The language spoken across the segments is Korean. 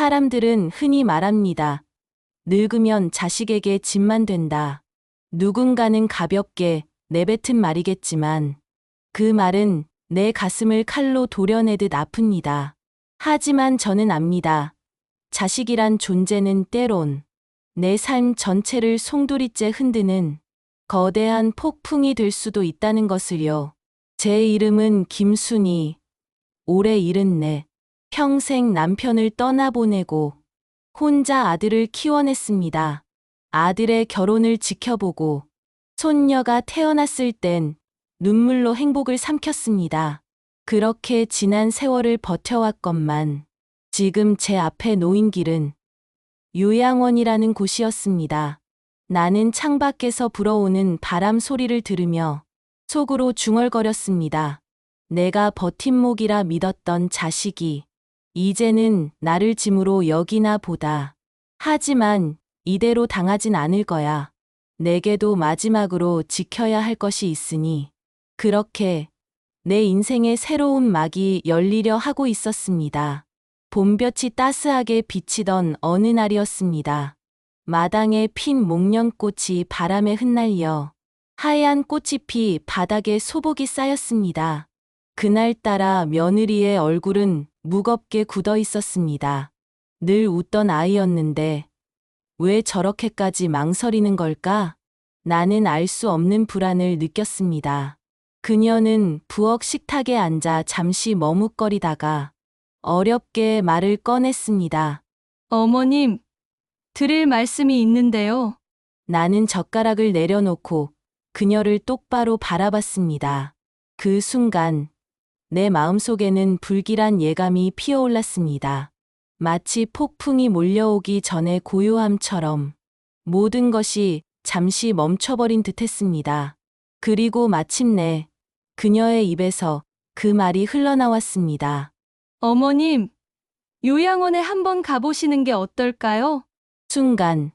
사람들은 흔히 말합니다. 늙으면 자식에게 짐만 된다. 누군가는 가볍게 내뱉은 말이겠지만 그 말은 내 가슴을 칼로 도려내듯 아픕니다. 하지만 저는 압니다. 자식이란 존재는 때론 내 삶 전체를 송두리째 흔드는 거대한 폭풍이 될 수도 있다는 것을요. 제 이름은 김순희. 올해 74. 평생 남편을 떠나보내고 혼자 아들을 키워냈습니다. 아들의 결혼을 지켜보고 손녀가 태어났을 땐 눈물로 행복을 삼켰습니다. 그렇게 지난 세월을 버텨왔건만 지금 제 앞에 놓인 길은 요양원이라는 곳이었습니다. 나는 창밖에서 불어오는 바람 소리를 들으며 속으로 중얼거렸습니다. 내가 버팀목이라 믿었던 자식이 이제는 나를 짐으로 여기나 보다. 하지만 이대로 당하진 않을 거야. 내게도 마지막으로 지켜야 할 것이 있으니. 그렇게 내 인생의 새로운 막이 열리려 하고 있었습니다. 봄볕이 따스하게 비치던 어느 날이었습니다. 마당에 핀 목련꽃이 바람에 흩날려 하얀 꽃잎이 바닥에 소복이 쌓였습니다. 그날따라 며느리의 얼굴은 무겁게 굳어 있었습니다. 늘 웃던 아이였는데 왜 저렇게까지 망설이는 걸까? 나는 알 수 없는 불안을 느꼈습니다. 그녀는 부엌 식탁에 앉아 잠시 머뭇거리다가 어렵게 말을 꺼냈습니다. 어머님, 드릴 말씀이 있는데요. 나는 젓가락을 내려놓고 그녀를 똑바로 바라봤습니다. 그 순간 내 마음속에는 불길한 예감이 피어올랐습니다. 마치 폭풍이 몰려오기 전의 고요함처럼 모든 것이 잠시 멈춰버린 듯했습니다. 그리고 마침내 그녀의 입에서 그 말이 흘러나왔습니다. 어머님, 요양원에 한번 가보시는 게 어떨까요? 순간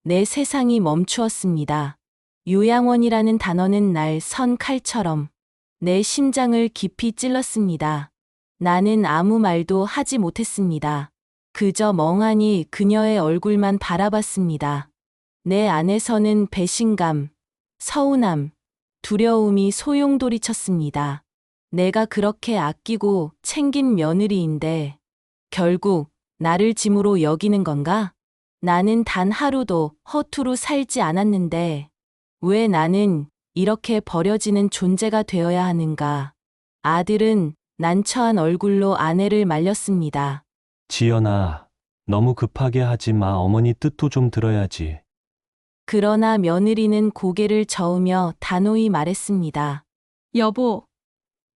내 세상이 멈추었습니다. 요양원이라는 단어는 날 선 칼처럼 내 심장을 깊이 찔렀습니다. 나는 아무 말도 하지 못했습니다. 그저 멍하니 그녀의 얼굴만 바라봤습니다. 내 안에서는 배신감, 서운함, 두려움이 소용돌이쳤습니다. 내가 그렇게 아끼고 챙긴 며느리인데 결국 나를 짐으로 여기는 건가? 나는 단 하루도 허투루 살지 않았는데 왜 나는 이렇게 버려지는 존재가 되어야 하는가? 아들은 난처한 얼굴로 아내를 말렸습니다. 지연아, 너무 급하게 하지 마. 어머니 뜻도 좀 들어야지. 그러나 며느리는 고개를 저으며 단호히 말했습니다. 여보,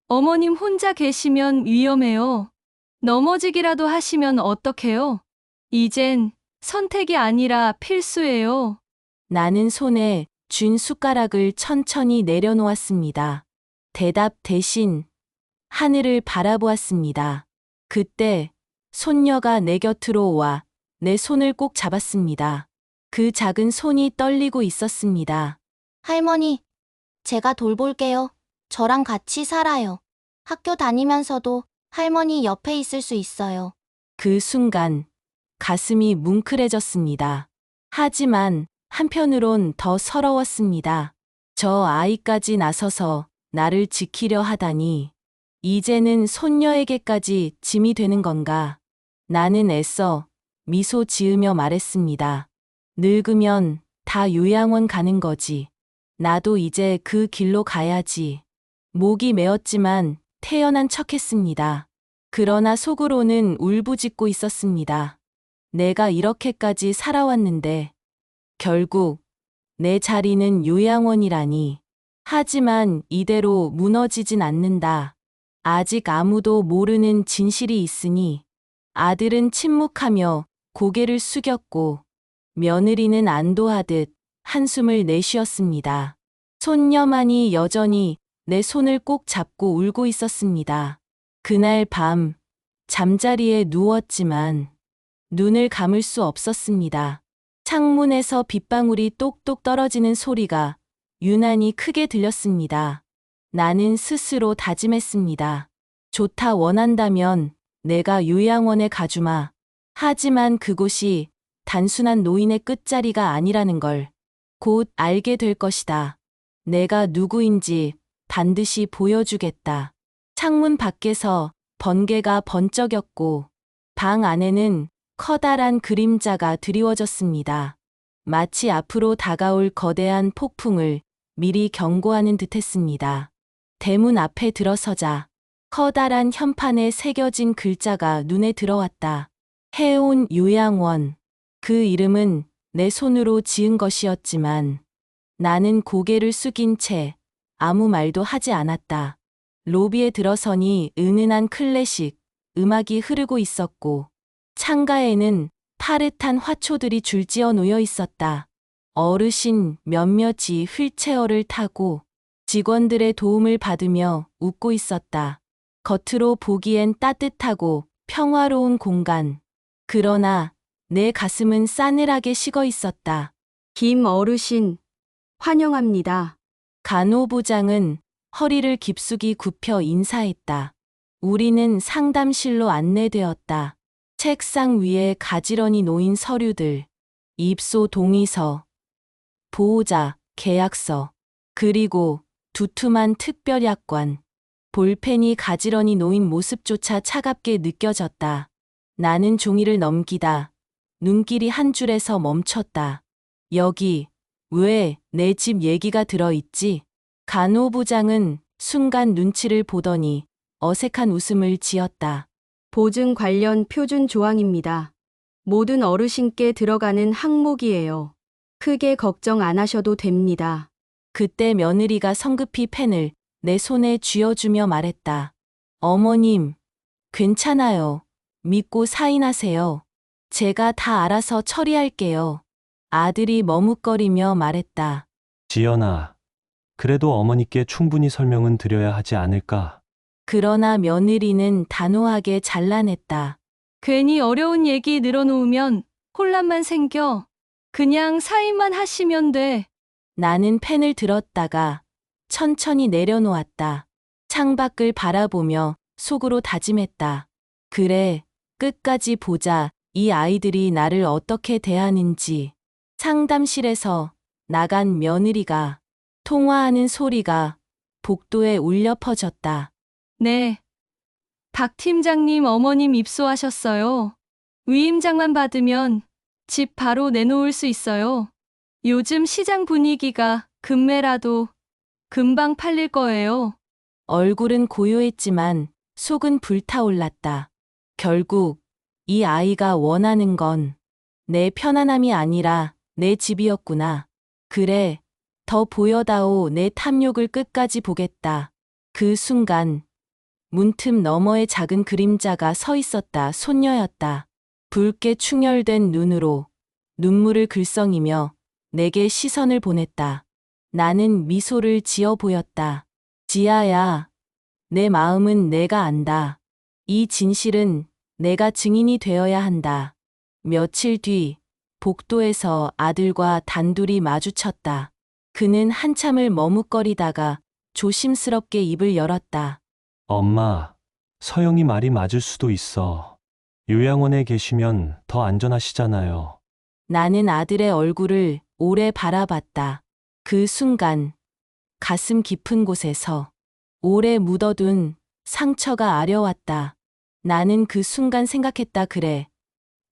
어머님 혼자 계시면 위험해요. 넘어지기라도 하시면 어떡해요? 이젠 선택이 아니라 필수예요. 나는 손에 쥔 숟가락을 천천히 내려놓았습니다. 대답 대신 하늘을 바라보았습니다. 그때 손녀가 내 곁으로 와 내 손을 꼭 잡았습니다. 그 작은 손이 떨리고 있었습니다. 할머니, 제가 돌볼게요. 저랑 같이 살아요. 학교 다니면서도 할머니 옆에 있을 수 있어요. 그 순간 가슴이 뭉클해졌습니다. 하지만 한편으론 더 서러웠습니다. 저 아이까지 나서서 나를 지키려 하다니 이제는 손녀에게까지 짐이 되는 건가? 나는 애써 미소 지으며 말했습니다. 늙으면 다 요양원 가는 거지. 나도 이제 그 길로 가야지. 목이 메었지만 태연한 척했습니다. 그러나 속으로는 울부짖고 있었습니다. 내가 이렇게까지 살아왔는데 결국 내 자리는 요양원이라니. 하지만 이대로 무너지진 않는다. 아직 아무도 모르는 진실이 있으니. 아들은 침묵하며 고개를 숙였고 며느리는 안도하듯 한숨을 내쉬었습니다. 손녀만이 여전히 내 손을 꼭 잡고 울고 있었습니다. 그날 밤 잠자리에 누웠지만 눈을 감을 수 없었습니다. 창문에서 빗방울이 똑똑 떨어지는 소리가 유난히 크게 들렸습니다. 나는 스스로 다짐했습니다. 좋다 원한다면 내가 요양원에 가주마. 하지만 그곳이 단순한 노인의 끝자리가 아니라는 걸 곧 알게 될 것이다. 내가 누구인지 반드시 보여주겠다. 창문 밖에서 번개가 번쩍였고 방 안에는 커다란 그림자가 드리워졌습니다. 마치 앞으로 다가올 거대한 폭풍을 미리 경고하는 듯했습니다. 대문 앞에 들어서자 커다란 현판에 새겨진 글자가 눈에 들어왔다. 해온 요양원. 그 이름은 내 손으로 지은 것이었지만 나는 고개를 숙인 채 아무 말도 하지 않았다. 로비에 들어서니 은은한 클래식 음악이 흐르고 있었고 창가에는 파릇한 화초들이 줄지어 놓여 있었다. 어르신 몇몇이 휠체어를 타고 직원들의 도움을 받으며 웃고 있었다. 겉으로 보기엔 따뜻하고 평화로운 공간. 그러나 내 가슴은 싸늘하게 식어 있었다. 김 어르신, 환영합니다. 간호부장은 허리를 깊숙이 굽혀 인사했다. 우리는 상담실로 안내되었다. 책상 위에 가지런히 놓인 서류들, 입소 동의서, 보호자, 계약서, 그리고 두툼한 특별약관. 볼펜이 가지런히 놓인 모습조차 차갑게 느껴졌다. 나는 종이를 넘기다 눈길이 한 줄에서 멈췄다. 여기 왜 내 집 얘기가 들어있지? 간호부장은 순간 눈치를 보더니 어색한 웃음을 지었다. 보증 관련 표준 조항입니다. 모든 어르신께 들어가는 항목이에요. 크게 걱정 안 하셔도 됩니다. 그때 며느리가 성급히 펜을 내 손에 쥐어주며 말했다. 어머님, 괜찮아요. 믿고 사인하세요. 제가 다 알아서 처리할게요. 아들이 머뭇거리며 말했다. 지연아, 그래도 어머니께 충분히 설명은 드려야 하지 않을까? 그러나 며느리는 단호하게 잘라냈다. 괜히 어려운 얘기 늘어놓으면 혼란만 생겨. 그냥 사인만 하시면 돼. 나는 펜을 들었다가 천천히 내려놓았다. 창밖을 바라보며 속으로 다짐했다. 그래, 끝까지 보자. 이 아이들이 나를 어떻게 대하는지. 상담실에서 나간 며느리가 통화하는 소리가 복도에 울려 퍼졌다. 네. 박 팀장님 어머님 입소하셨어요. 위임장만 받으면 집 바로 내놓을 수 있어요. 요즘 시장 분위기가 금매라도 금방 팔릴 거예요. 얼굴은 고요했지만 속은 불타올랐다. 결국 이 아이가 원하는 건 내 편안함이 아니라 내 집이었구나. 그래, 더 보여다오. 내 탐욕을 끝까지 보겠다. 그 순간 문틈 너머의 작은 그림자가 서 있었다. 손녀였다. 붉게 충혈된 눈으로 눈물을 글썽이며 내게 시선을 보냈다. 나는 미소를 지어 보였다. 지아야, 내 마음은 내가 안다. 이 진실은 내가 증인이 되어야 한다. 며칠 뒤 복도에서 아들과 단둘이 마주쳤다. 그는 한참을 머뭇거리다가 조심스럽게 입을 열었다. 엄마, 서영이 말이 맞을 수도 있어. 요양원에 계시면 더 안전하시잖아요. 나는 아들의 얼굴을 오래 바라봤다. 그 순간 가슴 깊은 곳에서 오래 묻어둔 상처가 아려왔다. 나는 그 순간 생각했다. 그래,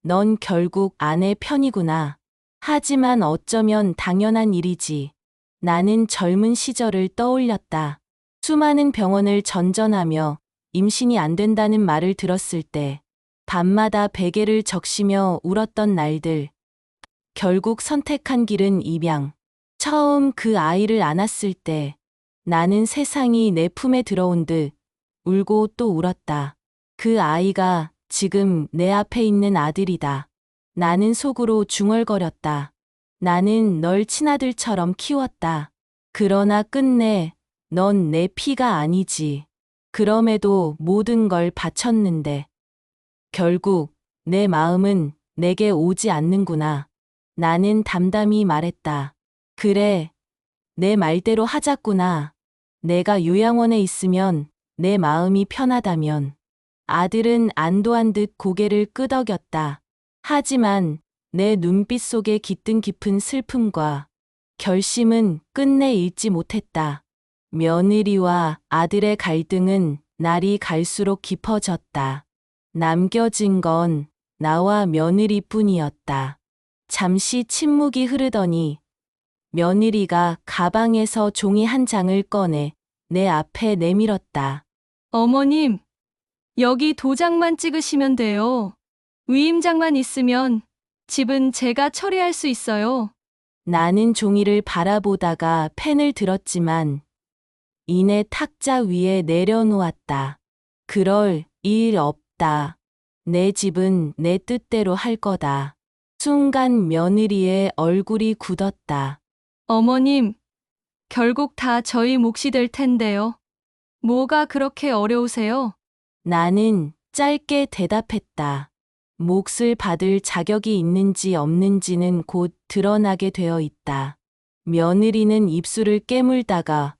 넌 결국 아내 편이구나. 하지만 어쩌면 당연한 일이지. 나는 젊은 시절을 떠올렸다. 수많은 병원을 전전하며 임신이 안 된다는 말을 들었을 때 밤마다 베개를 적시며 울었던 날들. 결국 선택한 길은 입양. 처음 그 아이를 안았을 때 나는 세상이 내 품에 들어온 듯 울고 또 울었다. 그 아이가 지금 내 앞에 있는 아들이다. 나는 속으로 중얼거렸다. 나는 널 친아들처럼 키웠다. 그러나 끝내 넌 내 피가 아니지. 그럼에도 모든 걸 바쳤는데 결국 내 마음은 내게 오지 않는구나. 나는 담담히 말했다. 그래, 내 말대로 하자꾸나. 내가 요양원에 있으면 내 마음이 편하다면. 아들은 안도한 듯 고개를 끄덕였다. 하지만 내 눈빛 속에 깃든 깊은 슬픔과 결심은 끝내 잃지 못했다. 며느리와 아들의 갈등은 날이 갈수록 깊어졌다. 남겨진 건 나와 며느리뿐이었다. 잠시 침묵이 흐르더니 며느리가 가방에서 종이 한 장을 꺼내 내 앞에 내밀었다. 어머님, 여기 도장만 찍으시면 돼요. 위임장만 있으면 집은 제가 처리할 수 있어요. 나는 종이를 바라보다가 펜을 들었지만 이내 탁자 위에 내려놓았다. 그럴 일 없다. 내 집은 내 뜻대로 할 거다. 순간 며느리의 얼굴이 굳었다. 어머님, 결국 다 저희 몫이 될 텐데요. 뭐가 그렇게 어려우세요? 나는 짧게 대답했다. 몫을 받을 자격이 있는지 없는지는 곧 드러나게 되어 있다. 며느리는 입술을 깨물다가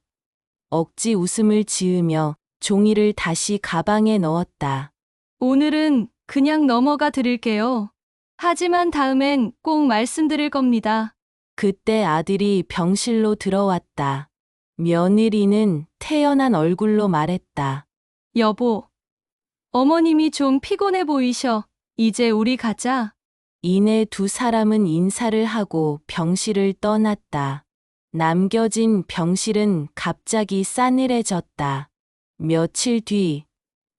억지 웃음을 지으며 종이를 다시 가방에 넣었다. 오늘은 그냥 넘어가 드릴게요. 하지만 다음엔 꼭 말씀드릴 겁니다. 그때 아들이 병실로 들어왔다. 며느리는 태연한 얼굴로 말했다. 여보, 어머님이 좀 피곤해 보이셔. 이제 우리 가자. 이내 두 사람은 인사를 하고 병실을 떠났다. 남겨진 병실은 갑자기 싸늘해졌다. 며칠 뒤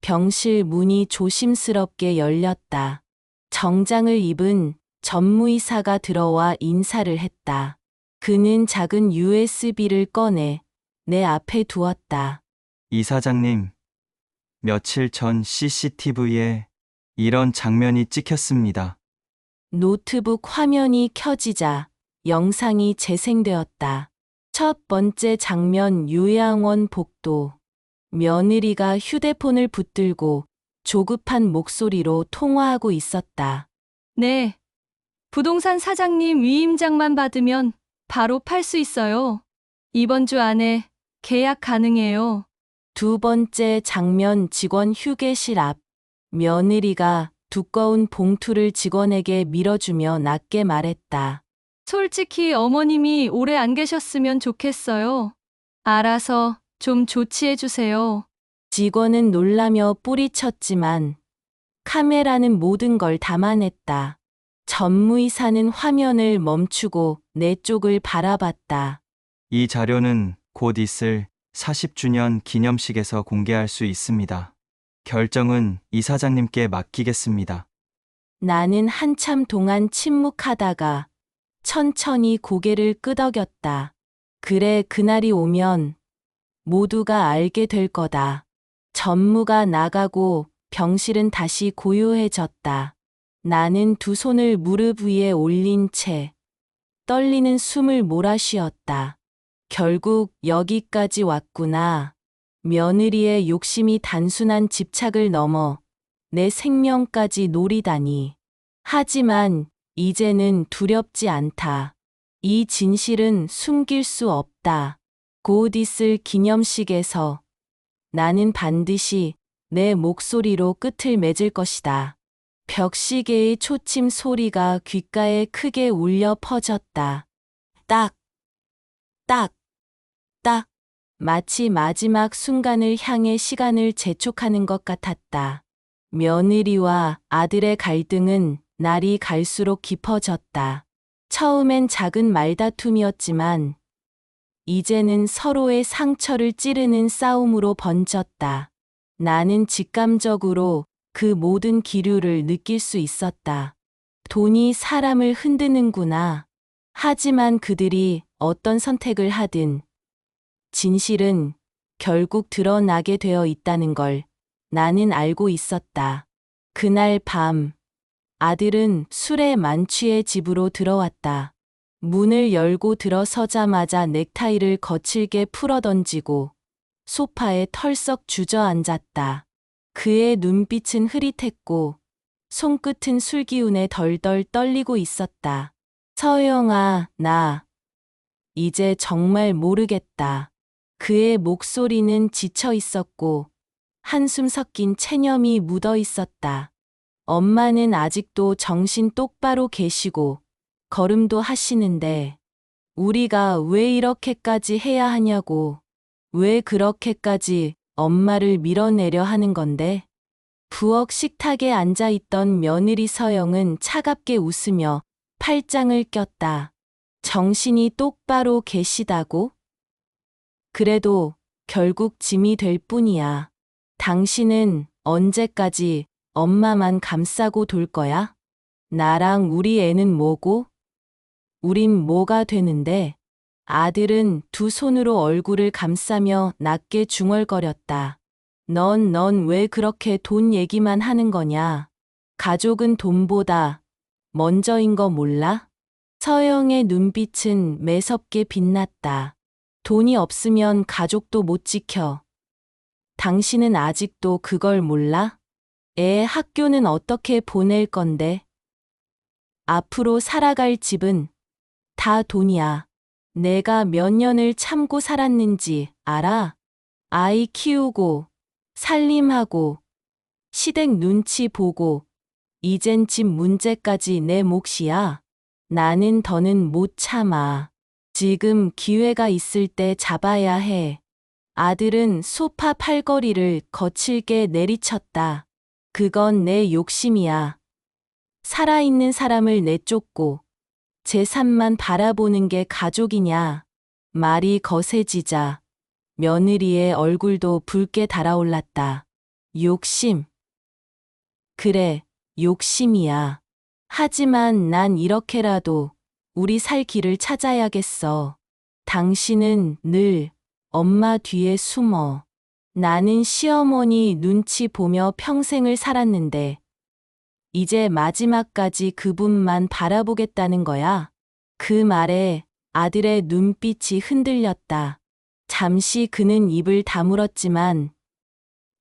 병실 문이 조심스럽게 열렸다. 정장을 입은 전무이사가 들어와 인사를 했다. 그는 작은 USB를 꺼내 내 앞에 두었다. 이사장님, 며칠 전 CCTV에 이런 장면이 찍혔습니다. 노트북 화면이 켜지자 영상이 재생되었다. 첫 번째 장면 요양원 복도. 며느리가 휴대폰을 붙들고 조급한 목소리로 통화하고 있었다. 네. 부동산 사장님 위임장만 받으면 바로 팔 수 있어요. 이번 주 안에 계약 가능해요. 두 번째 장면 직원 휴게실 앞. 며느리가 두꺼운 봉투를 직원에게 밀어주며 낮게 말했다. 솔직히 어머님이 오래 안 계셨으면 좋겠어요. 알아서 좀 조치해 주세요. 직원은 놀라며 뿌리쳤지만 카메라는 모든 걸 담아냈다. 전무이사는 화면을 멈추고 내 쪽을 바라봤다. 이 자료는 곧 있을 40주년 기념식에서 공개할 수 있습니다. 결정은 이사장님께 맡기겠습니다. 나는 한참 동안 침묵하다가 천천히 고개를 끄덕였다. 그래, 그날이 오면 모두가 알게 될 거다. 전무가 나가고 병실은 다시 고요해졌다. 나는 두 손을 무릎 위에 올린 채 떨리는 숨을 몰아쉬었다. 결국 여기까지 왔구나. 며느리의 욕심이 단순한 집착을 넘어 내 생명까지 노리다니. 하지만 이제는 두렵지 않다. 이 진실은 숨길 수 없다. 곧 있을 기념식에서 나는 반드시 내 목소리로 끝을 맺을 것이다. 벽시계의 초침 소리가 귓가에 크게 울려 퍼졌다. 딱, 딱, 딱. 마치 마지막 순간을 향해 시간을 재촉하는 것 같았다. 며느리와 아들의 갈등은 날이 갈수록 깊어졌다. 처음엔 작은 말다툼이었지만 이제는 서로의 상처를 찌르는 싸움으로 번졌다. 나는 직감적으로 그 모든 기류를 느낄 수 있었다. 돈이 사람을 흔드는구나. 하지만 그들이 어떤 선택을 하든 진실은 결국 드러나게 되어 있다는 걸 나는 알고 있었다. 그날 밤, 아들은 술에 만취해 집으로 들어왔다. 문을 열고 들어서자마자 넥타이를 거칠게 풀어던지고 소파에 털썩 주저앉았다. 그의 눈빛은 흐릿했고 손끝은 술기운에 덜덜 떨리고 있었다. 서영아, 나 이제 정말 모르겠다. 그의 목소리는 지쳐 있었고 한숨 섞인 체념이 묻어 있었다. 엄마는 아직도 정신 똑바로 계시고 걸음도 하시는데 우리가 왜 이렇게까지 해야 하냐고, 왜 그렇게까지 엄마를 밀어내려 하는 건데? 부엌 식탁에 앉아있던 며느리 서영은 차갑게 웃으며 팔짱을 꼈다. 정신이 똑바로 계시다고? 그래도 결국 짐이 될 뿐이야. 당신은 언제까지 엄마만 감싸고 돌 거야? 나랑 우리 애는 뭐고? 우린 뭐가 되는데? 아들은 두 손으로 얼굴을 감싸며 낮게 중얼거렸다. 넌 왜 그렇게 돈 얘기만 하는 거냐? 가족은 돈보다 먼저인 거 몰라? 서영의 눈빛은 매섭게 빛났다. 돈이 없으면 가족도 못 지켜. 당신은 아직도 그걸 몰라? 애 학교는 어떻게 보낼 건데? 앞으로 살아갈 집은 다 돈이야. 내가 몇 년을 참고 살았는지 알아? 아이 키우고, 살림하고, 시댁 눈치 보고, 이젠 집 문제까지 내 몫이야. 나는 더는 못 참아. 지금 기회가 있을 때 잡아야 해. 아들은 소파 팔걸이를 거칠게 내리쳤다. 그건 내 욕심이야. 살아있는 사람을 내쫓고 재산만 바라보는 게 가족이냐. 말이 거세지자 며느리의 얼굴도 붉게 달아올랐다. 욕심. 그래, 욕심이야. 하지만 난 이렇게라도 우리 살 길을 찾아야겠어. 당신은 늘 엄마 뒤에 숨어. 나는 시어머니 눈치 보며 평생을 살았는데 이제 마지막까지 그분만 바라보겠다는 거야. 그 말에 아들의 눈빛이 흔들렸다. 잠시 그는 입을 다물었지만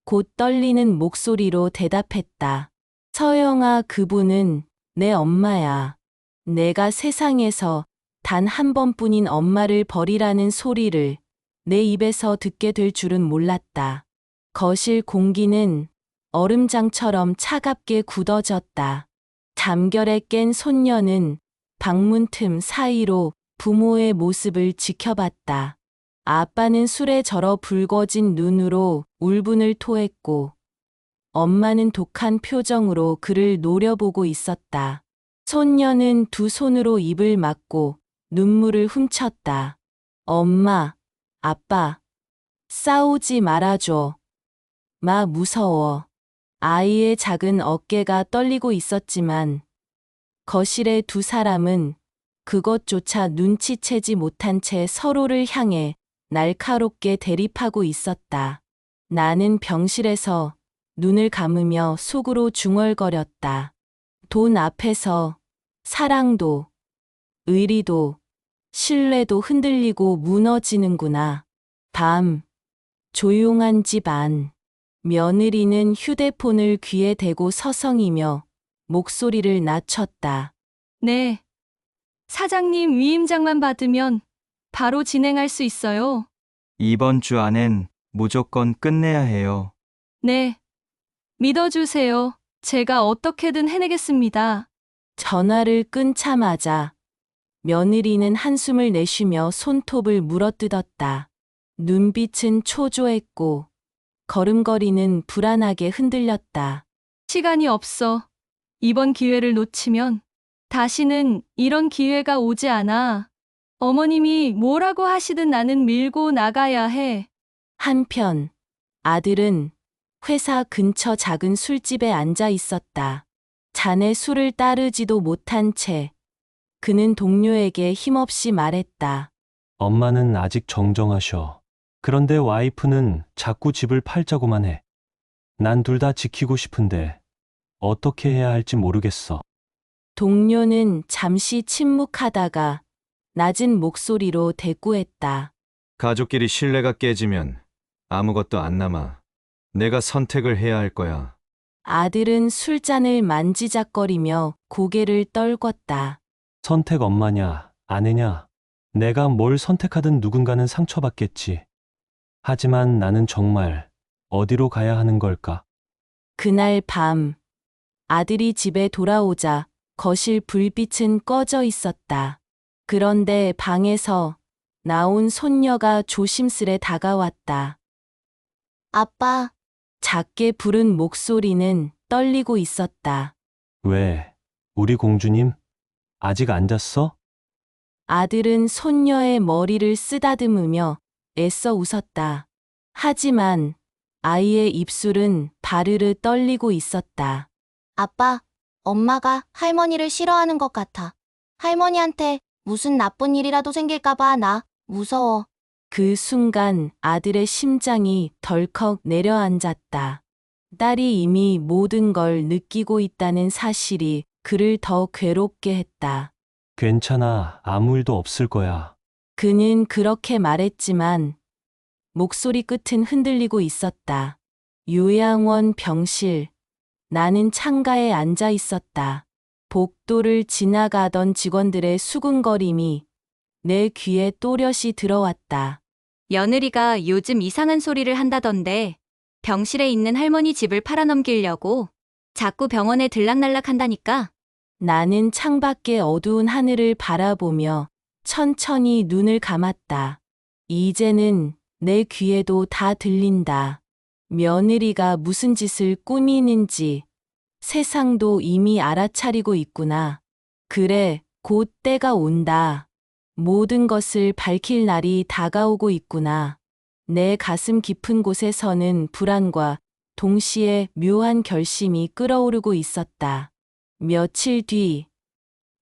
곧 떨리는 목소리로 대답했다. 서영아, 그분은 내 엄마야. 내가 세상에서 단 한 번뿐인 엄마를 버리라는 소리를 내 입에서 듣게 될 줄은 몰랐다. 거실 공기는 얼음장처럼 차갑게 굳어졌다. 잠결에 깬 손녀는 방문 틈 사이로 부모의 모습을 지켜봤다. 아빠는 술에 절어 붉어진 눈으로 울분을 토했고 엄마는 독한 표정으로 그를 노려보고 있었다. 손녀는 두 손으로 입을 막고 눈물을 훔쳤다. 엄마, 아빠, 싸우지 말아줘. 마 무서워. 아이의 작은 어깨가 떨리고 있었지만 거실의 두 사람은 그것조차 눈치채지 못한 채 서로를 향해 날카롭게 대립하고 있었다. 나는 병실에서 눈을 감으며 속으로 중얼거렸다. 돈 앞에서 사랑도, 의리도, 신뢰도 흔들리고 무너지는구나. 밤, 조용한 집 안. 며느리는 휴대폰을 귀에 대고 서성이며 목소리를 낮췄다. 네. 사장님 위임장만 받으면 바로 진행할 수 있어요. 이번 주 안엔 무조건 끝내야 해요. 네. 믿어주세요. 제가 어떻게든 해내겠습니다. 전화를 끊자마자 며느리는 한숨을 내쉬며 손톱을 물어뜯었다. 눈빛은 초조했고 걸음걸이는 불안하게 흔들렸다. 시간이 없어. 이번 기회를 놓치면 다시는 이런 기회가 오지 않아. 어머님이 뭐라고 하시든 나는 밀고 나가야 해. 한편 아들은 회사 근처 작은 술집에 앉아 있었다. 잔에 술을 따르지도 못한 채 그는 동료에게 힘없이 말했다. 엄마는 아직 정정하셔. 그런데 와이프는 자꾸 집을 팔자고만 해. 난 둘 다 지키고 싶은데 어떻게 해야 할지 모르겠어. 동료는 잠시 침묵하다가 낮은 목소리로 대꾸했다. 가족끼리 신뢰가 깨지면 아무것도 안 남아. 내가 선택을 해야 할 거야. 아들은 술잔을 만지작거리며 고개를 떨궜다. 선택 엄마냐, 아내냐. 내가 뭘 선택하든 누군가는 상처받겠지. 하지만 나는 정말 어디로 가야 하는 걸까? 그날 밤 아들이 집에 돌아오자 거실 불빛은 꺼져 있었다. 그런데 방에서 나온 손녀가 조심스레 다가왔다. 아빠, 작게 부른 목소리는 떨리고 있었다. 왜? 우리 공주님? 아직 안 잤어? 아들은 손녀의 머리를 쓰다듬으며 애써 웃었다. 하지만 아이의 입술은 바르르 떨리고 있었다. 아빠, 엄마가 할머니를 싫어하는 것 같아. 할머니한테 무슨 나쁜 일이라도 생길까봐 나 무서워. 그 순간 아들의 심장이 덜컥 내려앉았다. 딸이 이미 모든 걸 느끼고 있다는 사실이 그를 더 괴롭게 했다. 괜찮아. 아무 일도 없을 거야. 그는 그렇게 말했지만 목소리 끝은 흔들리고 있었다. 요양원 병실. 나는 창가에 앉아 있었다. 복도를 지나가던 직원들의 수군거림이 내 귀에 또렷이 들어왔다. 며느리가 요즘 이상한 소리를 한다던데 병실에 있는 할머니 집을 팔아넘기려고 자꾸 병원에 들락날락 한다니까. 나는 창밖의 어두운 하늘을 바라보며 천천히 눈을 감았다. 이제는 내 귀에도 다 들린다. 며느리가 무슨 짓을 꾸미는지 세상도 이미 알아차리고 있구나. 그래, 곧 때가 온다. 모든 것을 밝힐 날이 다가오고 있구나. 내 가슴 깊은 곳에서는 불안과 동시에 묘한 결심이 끓어오르고 있었다. 며칠 뒤,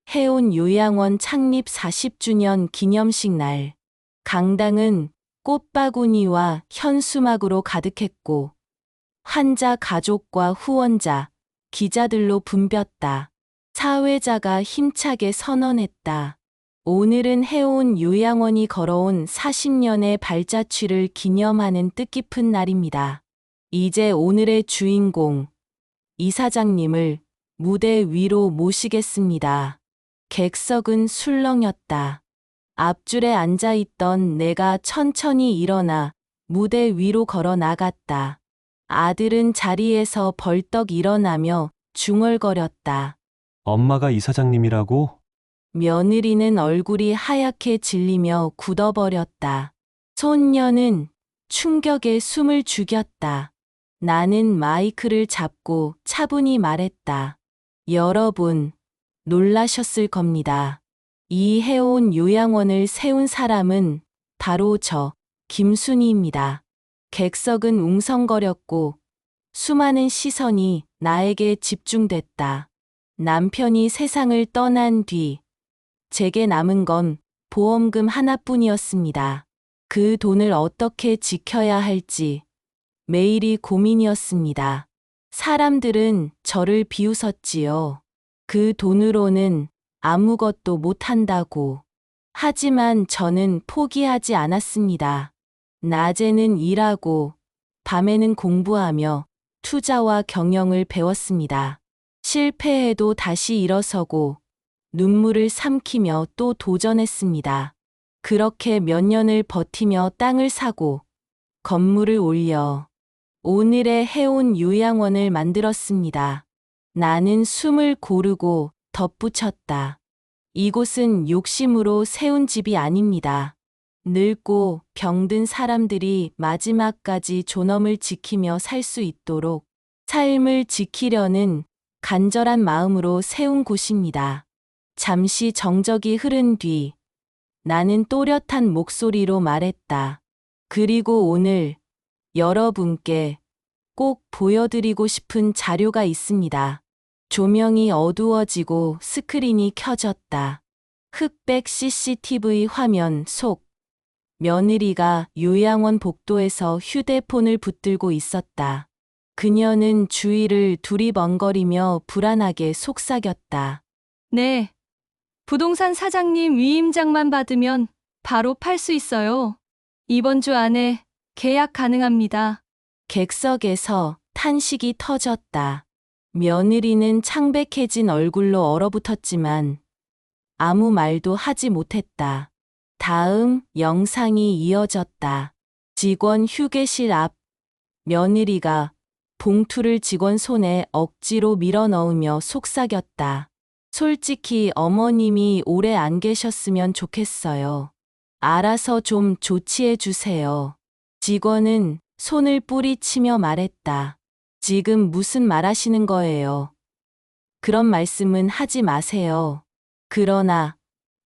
해온 요양원 창립 40주년 기념식 날. 강당은 꽃바구니와 현수막으로 가득했고, 환자 가족과 후원자, 기자들로 붐볐다. 사회자가 힘차게 선언했다. 오늘은 해온 요양원이 걸어온 40년의 발자취를 기념하는 뜻깊은 날입니다. 이제 오늘의 주인공, 이사장님을 무대 위로 모시겠습니다. 객석은 술렁였다. 앞줄에 앉아있던 내가 천천히 일어나 무대 위로 걸어 나갔다. 아들은 자리에서 벌떡 일어나며 중얼거렸다. 엄마가 이사장님이라고? 며느리는 얼굴이 하얗게 질리며 굳어버렸다. 손녀는 충격에 숨을 죽였다. 나는 마이크를 잡고 차분히 말했다. 여러분, 놀라셨을 겁니다. 이 해온 요양원을 세운 사람은 바로 저, 김순희입니다. 객석은 웅성거렸고 수많은 시선이 나에게 집중됐다. 남편이 세상을 떠난 뒤 제게 남은 건 보험금 하나뿐이었습니다. 그 돈을 어떻게 지켜야 할지 매일이 고민이었습니다. 사람들은 저를 비웃었지요. 그 돈으로는 아무것도 못한다고. 하지만 저는 포기하지 않았습니다. 낮에는 일하고 밤에는 공부하며 투자와 경영을 배웠습니다. 실패해도 다시 일어서고 눈물을 삼키며 또 도전했습니다. 그렇게 몇 년을 버티며 땅을 사고 건물을 올려 오늘의 해온 요양원을 만들었습니다. 나는 숨을 고르고 덧붙였다. 이곳은 욕심으로 세운 집이 아닙니다. 늙고 병든 사람들이 마지막까지 존엄을 지키며 살 수 있도록 삶을 지키려는 간절한 마음으로 세운 곳입니다. 잠시 정적이 흐른 뒤 나는 또렷한 목소리로 말했다. 그리고 오늘 여러분께 꼭 보여드리고 싶은 자료가 있습니다. 조명이 어두워지고 스크린이 켜졌다. 흑백 CCTV 화면 속 며느리가 요양원 복도에서 휴대폰을 붙들고 있었다. 그녀는 주위를 두리번거리며 불안하게 속삭였다. 네. 부동산 사장님 위임장만 받으면 바로 팔 수 있어요. 이번 주 안에 계약 가능합니다. 객석에서 탄식이 터졌다. 며느리는 창백해진 얼굴로 얼어붙었지만 아무 말도 하지 못했다. 다음 영상이 이어졌다. 직원 휴게실 앞 며느리가 봉투를 직원 손에 억지로 밀어 넣으며 속삭였다. 솔직히 어머님이 오래 안 계셨으면 좋겠어요. 알아서 좀 조치해 주세요. 직원은 손을 뿌리치며 말했다. 지금 무슨 말 하시는 거예요? 그런 말씀은 하지 마세요. 그러나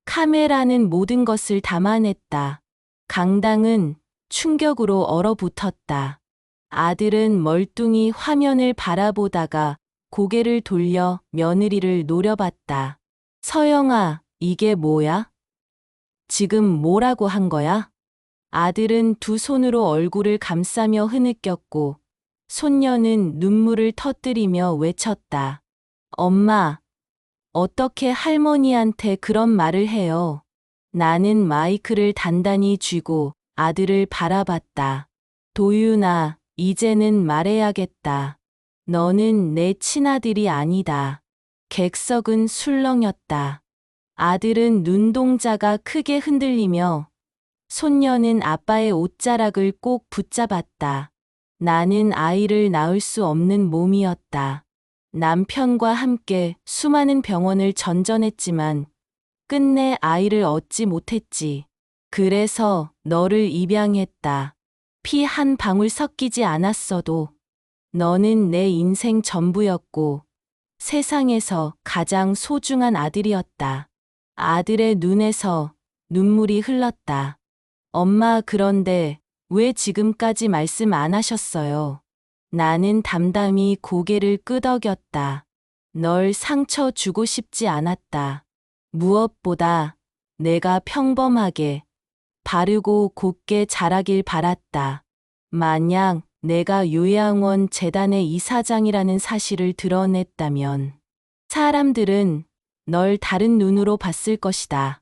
카메라는 모든 것을 담아냈다. 강당은 충격으로 얼어붙었다. 아들은 멀뚱히 화면을 바라보다가 고개를 돌려 며느리를 노려봤다. 서영아, 이게 뭐야? 지금 뭐라고 한 거야? 아들은 두 손으로 얼굴을 감싸며 흐느꼈고 손녀는 눈물을 터뜨리며 외쳤다. 엄마, 어떻게 할머니한테 그런 말을 해요? 나는 마이크를 단단히 쥐고 아들을 바라봤다. 도윤아, 이제는 말해야겠다. 너는 내 친아들이 아니다. 객석은 술렁였다. 아들은 눈동자가 크게 흔들리며 손녀는 아빠의 옷자락을 꼭 붙잡았다. 나는 아이를 낳을 수 없는 몸이었다. 남편과 함께 수많은 병원을 전전했지만 끝내 아이를 얻지 못했지. 그래서 너를 입양했다. 피 한 방울 섞이지 않았어도 너는 내 인생 전부였고 세상에서 가장 소중한 아들이었다. 아들의 눈에서 눈물이 흘렀다. 엄마, 그런데 왜 지금까지 말씀 안 하셨어요? 나는 담담히 고개를 끄덕였다. 널 상처 주고 싶지 않았다. 무엇보다 내가 평범하게 바르고 곱게 자라길 바랐다. 만약 내가 요양원 재단의 이사장이라는 사실을 드러냈다면 사람들은 널 다른 눈으로 봤을 것이다.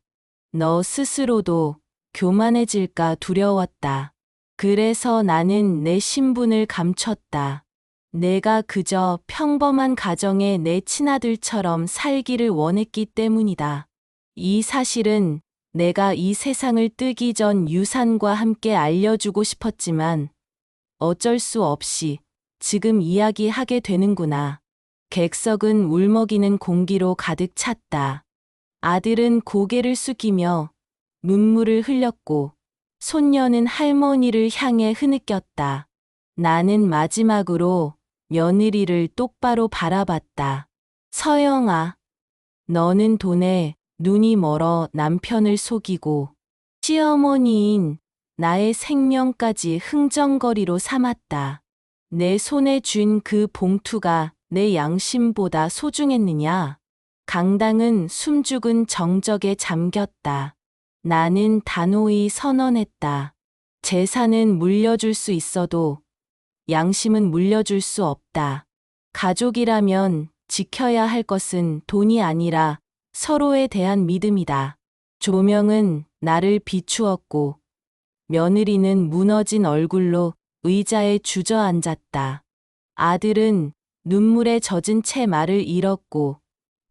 너 스스로도 교만해질까 두려웠다. 그래서 나는 내 신분을 감췄다. 내가 그저 평범한 가정의 내 친아들처럼 살기를 원했기 때문이다. 이 사실은 내가 이 세상을 뜨기 전 유산과 함께 알려주고 싶었지만 어쩔 수 없이 지금 이야기하게 되는구나. 객석은 울먹이는 공기로 가득 찼다. 아들은 고개를 숙이며 눈물을 흘렸고 손녀는 할머니를 향해 흐느꼈다. 나는 마지막으로 며느리를 똑바로 바라봤다. 서영아, 너는 돈에 눈이 멀어 남편을 속이고 시어머니인 나의 생명까지 흥정거리로 삼았다. 내 손에 쥔 그 봉투가 내 양심보다 소중했느냐? 강당은 숨죽은 정적에 잠겼다. 나는 단호히 선언했다. 재산은 물려줄 수 있어도 양심은 물려줄 수 없다. 가족이라면 지켜야 할 것은 돈이 아니라 서로에 대한 믿음이다. 조명은 나를 비추었고 며느리는 무너진 얼굴로 의자에 주저앉았다. 아들은 눈물에 젖은 채 말을 잃었고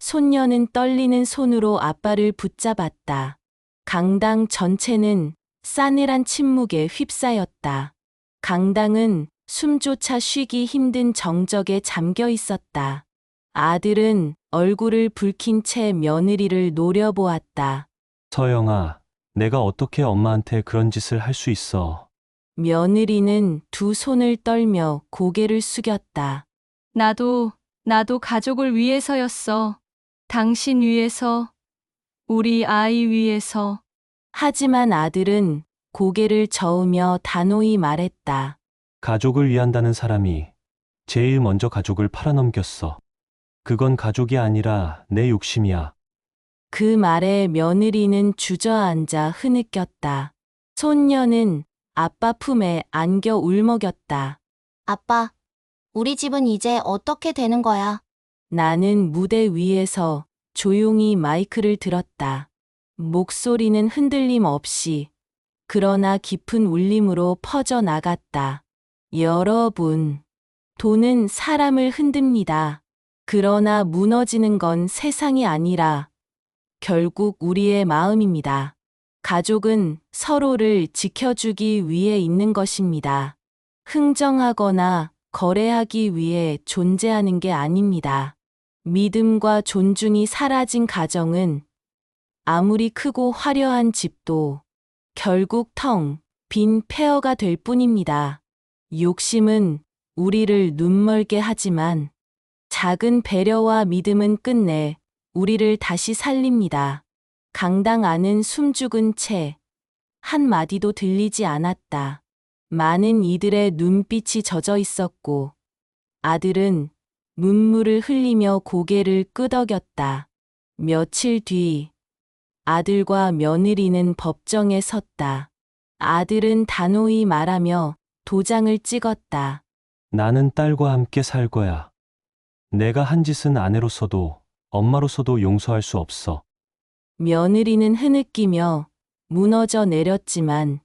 손녀는 떨리는 손으로 아빠를 붙잡았다. 강당 전체는 싸늘한 침묵에 휩싸였다. 강당은 숨조차 쉬기 힘든 정적에 잠겨 있었다. 아들은 얼굴을 붉힌 채 며느리를 노려보았다. 서영아, 내가 어떻게 엄마한테 그런 짓을 할 수 있어? 며느리는 두 손을 떨며 고개를 숙였다. 나도 가족을 위해서였어. 당신 위해서, 우리 아이 위해서. 하지만 아들은 고개를 저으며 단호히 말했다. 가족을 위한다는 사람이 제일 먼저 가족을 팔아넘겼어. 그건 가족이 아니라 내 욕심이야. 그 말에 며느리는 주저앉아 흐느꼈다. 손녀는 아빠 품에 안겨 울먹였다. 아빠, 우리 집은 이제 어떻게 되는 거야? 나는 무대 위에서 조용히 마이크를 들었다. 목소리는 흔들림 없이 그러나 깊은 울림으로 퍼져나갔다. 여러분, 돈은 사람을 흔듭니다. 그러나 무너지는 건 세상이 아니라 결국 우리의 마음입니다. 가족은 서로를 지켜주기 위해 있는 것입니다. 흥정하거나 거래하기 위해 존재하는 게 아닙니다. 믿음과 존중이 사라진 가정은 아무리 크고 화려한 집도 결국 텅 빈 폐허가 될 뿐입니다. 욕심은 우리를 눈멀게 하지만 작은 배려와 믿음은 끝내 우리를 다시 살립니다. 강당 안은 숨죽은 채 한마디도 들리지 않았다. 많은 이들의 눈빛이 젖어 있었고 아들은 눈물을 흘리며 고개를 끄덕였다. 며칠 뒤 아들과 며느리는 법정에 섰다. 아들은 단호히 말하며 도장을 찍었다. 나는 딸과 함께 살 거야. 내가 한 짓은 아내로서도 엄마로서도 용서할 수 없어. 며느리는 흐느끼며 무너져 내렸지만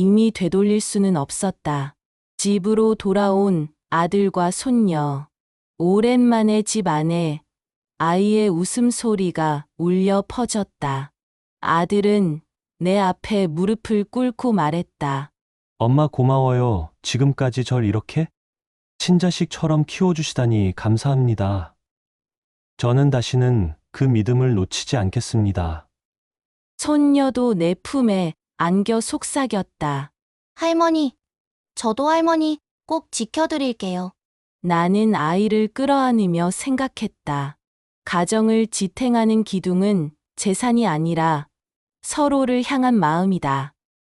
이미 되돌릴 수는 없었다. 집으로 돌아온 아들과 손녀. 오랜만에 집 안에 아이의 웃음소리가 울려 퍼졌다. 아들은 내 앞에 무릎을 꿇고 말했다. 엄마 고마워요. 지금까지 절 이렇게 친자식처럼 키워주시다니 감사합니다. 저는 다시는 그 믿음을 놓치지 않겠습니다. 손녀도 내 품에 안겨 속삭였다. 할머니, 저도 할머니 꼭 지켜드릴게요. 나는 아이를 끌어안으며 생각했다. 가정을 지탱하는 기둥은 재산이 아니라 서로를 향한 마음이다.